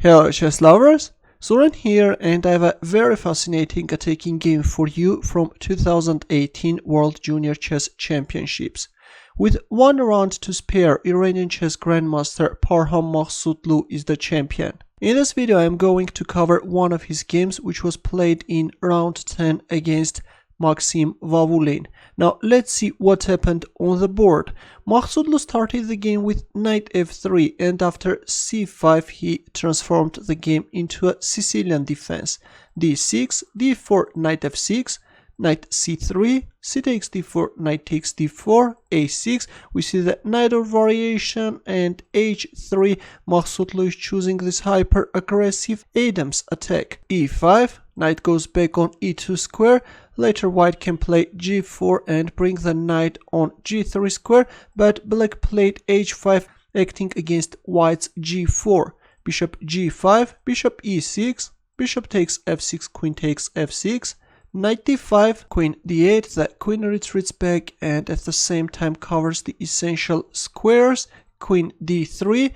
Hello chess lovers, Suren here, and I have a very fascinating attacking game for you from 2018 World Junior Chess Championships. With one round to spare, Iranian chess grandmaster Parham Maghsoodloo is the champion. In this video I am going to cover one of his games which was played in round 10 against Maksim Vavulin. Now let's see what happened on the board. Maghsoodloo started the game with knight f3, and after c5 he transformed the game into a Sicilian defense. d6, d4, knight f6, knight c3, c takes d4, knight takes d4, a6. We see the knight or variation, and h3. Maghsoodloo is choosing this hyper aggressive Adams attack. e5, knight goes back on e2 square. Later white can play g4 and bring the knight on g3 square, but black played h5 acting against white's g4. Bishop g5, bishop e6, bishop takes f6, queen takes f6, knight d5, queen d8. The queen retreats back and at the same time covers the essential squares. Queen d3.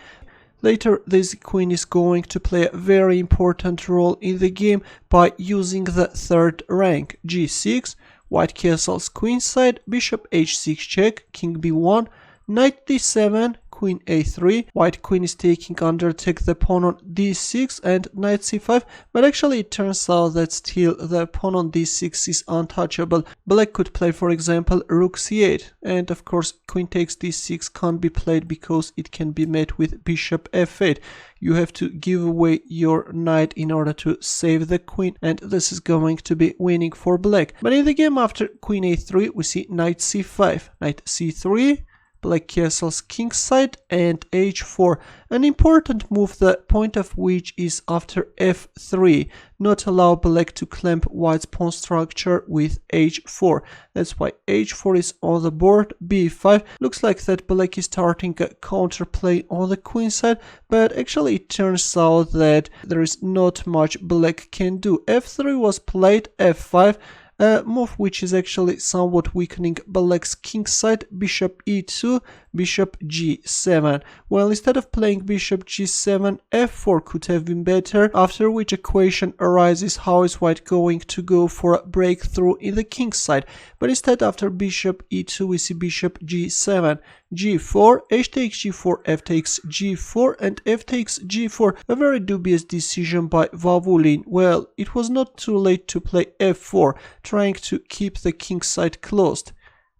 Later this queen is going to play a very important role in the game by using the third rank. g6, white castles queenside, bishop h6 check, king b1, knight d7, queen a3. White queen is taking under attack the pawn on d6 and knight c5, but actually it turns out that still the pawn on d6 is untouchable. Black could play, for example, rook c8, and of course queen takes d6 can't be played because it can be met with bishop f8. You have to give away your knight in order to save the queen, and this is going to be winning for black. But in the game after queen a3 we see knight c5, knight c3, black castles kingside, and h4. An important move, the point of which is after f3, not allow black to clamp white's pawn structure with h4. That's why h4 is on the board. b5, looks like that black is starting a counterplay on the queen side, but actually it turns out that there is not much black can do. f3 was played, f5, a move which is actually somewhat weakening black's king side. Bishop e2, bishop g7. Well, instead of playing bishop g7, f4 could have been better, after which equation arises: how is white going to go for a breakthrough in the king side? But instead, after bishop e2 we see bishop g7, g4, h takes g4, f takes g4, and f takes g4. A very dubious decision by Vavulin. Well, it was not too late to play f4, trying to keep the king side closed.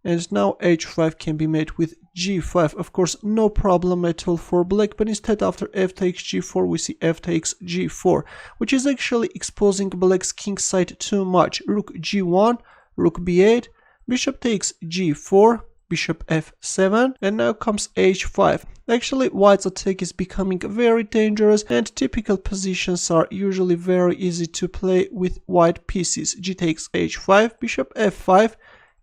And now h5 can be met with g5. Of course, no problem at all for black, but instead after f takes g4 we see f takes g4, which is actually exposing black's king side too much. Rook g1, rook b8, bishop takes g4, bishop f7, and now comes h5. Actually, white's attack is becoming very dangerous, and typical positions are usually very easy to play with white pieces. G takes h5, bishop f5,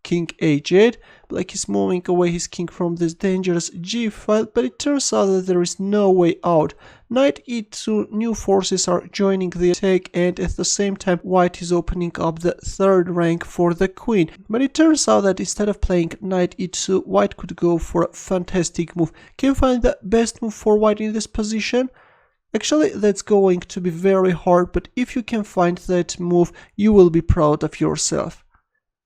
king h8. Black is moving away his king from this dangerous g5, but it turns out that there is no way out. Knight e2, new forces are joining the attack, and at the same time white is opening up the third rank for the queen. But it turns out that instead of playing knight e2, white could go for a fantastic move. Can you find the best move for white in this position? Actually, that's going to be very hard, but if you can find that move, you will be proud of yourself.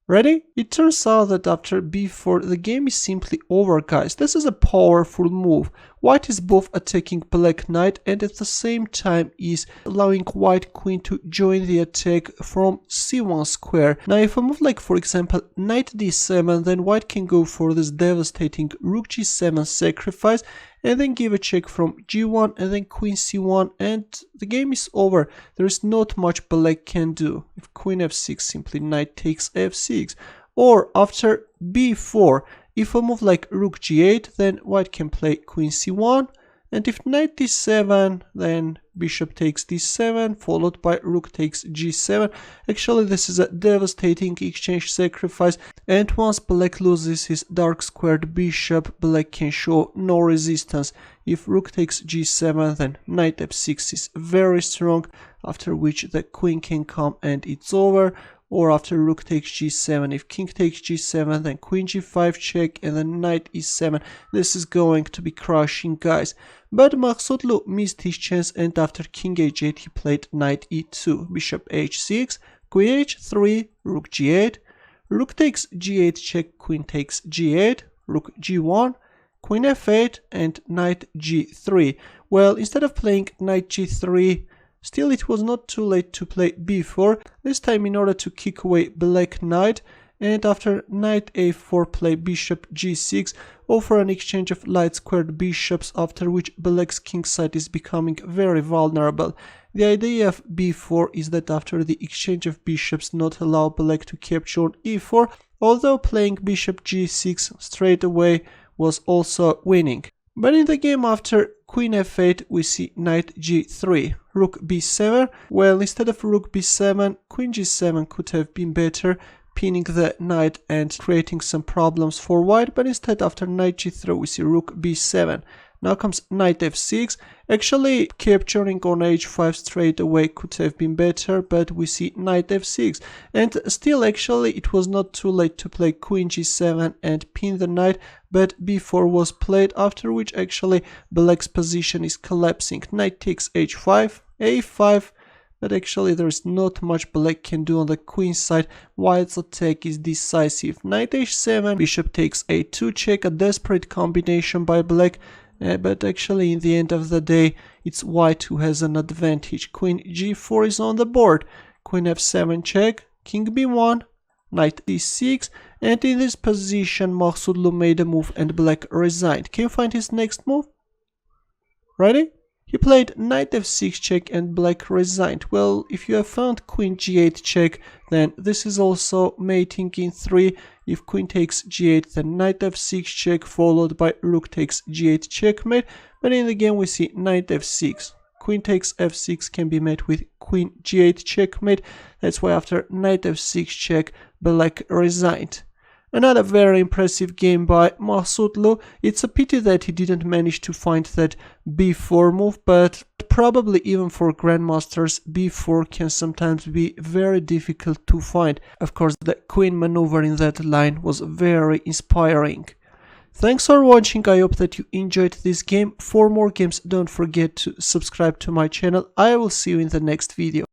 Ready? It turns out that after b4 the game is simply over, guys. This is a powerful move. White is both attacking black knight and at the same time is allowing white queen to join the attack from c1 square. Now if I move like, for example, knight d7, then white can go for this devastating rook g7 sacrifice, and then give a check from g1 and then queen c1, and the game is over. There is not much black can do. If queen f6, simply knight takes f6. Or after b4, if I move like rook g8, then white can play queen c1, and if knight d7, then bishop takes d7, followed by rook takes g7. Actually, this is a devastating exchange sacrifice, and once black loses his dark squared bishop, black can show no resistance. If rook takes g7, then knight f6 is very strong, after which the queen can come and it's over. or after rook takes g7. If king takes g7, then queen g5 check, and then knight e7. This is going to be crushing, guys. But Maghsoodloo missed his chance, and after king h8 he played knight e2, bishop h6, queen h3, rook g8, rook takes g8 check, queen takes g8, rook g1, queen f8, and knight g3. Well, instead of playing knight g3, still it was not too late to play b4, this time in order to kick away black knight, and after knight a4 play bishop g6, offer an exchange of light squared bishops, after which black's king side is becoming very vulnerable. The idea of b4 is that after the exchange of bishops not allow black to capture on e4, although playing bishop g6 straight away was also winning. But in the game after queen f8 we see knight g3, rook b7. Well, instead of rook b7, queen g7 could have been better, pinning the knight and creating some problems for white, but instead after knight g3 we see rook b7. Now comes knight f6. Actually, capturing on h5 straight away could have been better, but we see knight f6. And still, actually, it was not too late to play queen g7 and pin the knight, but b4 was played, after which actually black's position is collapsing. Knight takes h5, a5, but actually there is not much black can do on the queen side. White's attack is decisive. Knight h7, bishop takes a2 check, a desperate combination by black. But actually in the end of the day it's white who has an advantage. Queen g4 is on the board, queen f7 check, king b1, knight e6, and in this position Maghsoodloo made a move and black resigned. Can you find his next move? Ready? He played knight f6 check and black resigned. Well, if you have found queen g8 check, then this is also mating in 3. If queen takes g8, then knight f6 check followed by rook takes g8 checkmate. But in the game we see knight f6. Queen takes f6 can be met with queen g8 checkmate. That's why after knight f6 check, black resigned. Another very impressive game by Maghsoodloo. It's a pity that he didn't manage to find that b4 move, but probably even for grandmasters, b4 can sometimes be very difficult to find. Of course, the queen maneuver in that line was very inspiring. Thanks for watching. I hope that you enjoyed this game. For more games, don't forget to subscribe to my channel. I will see you in the next video.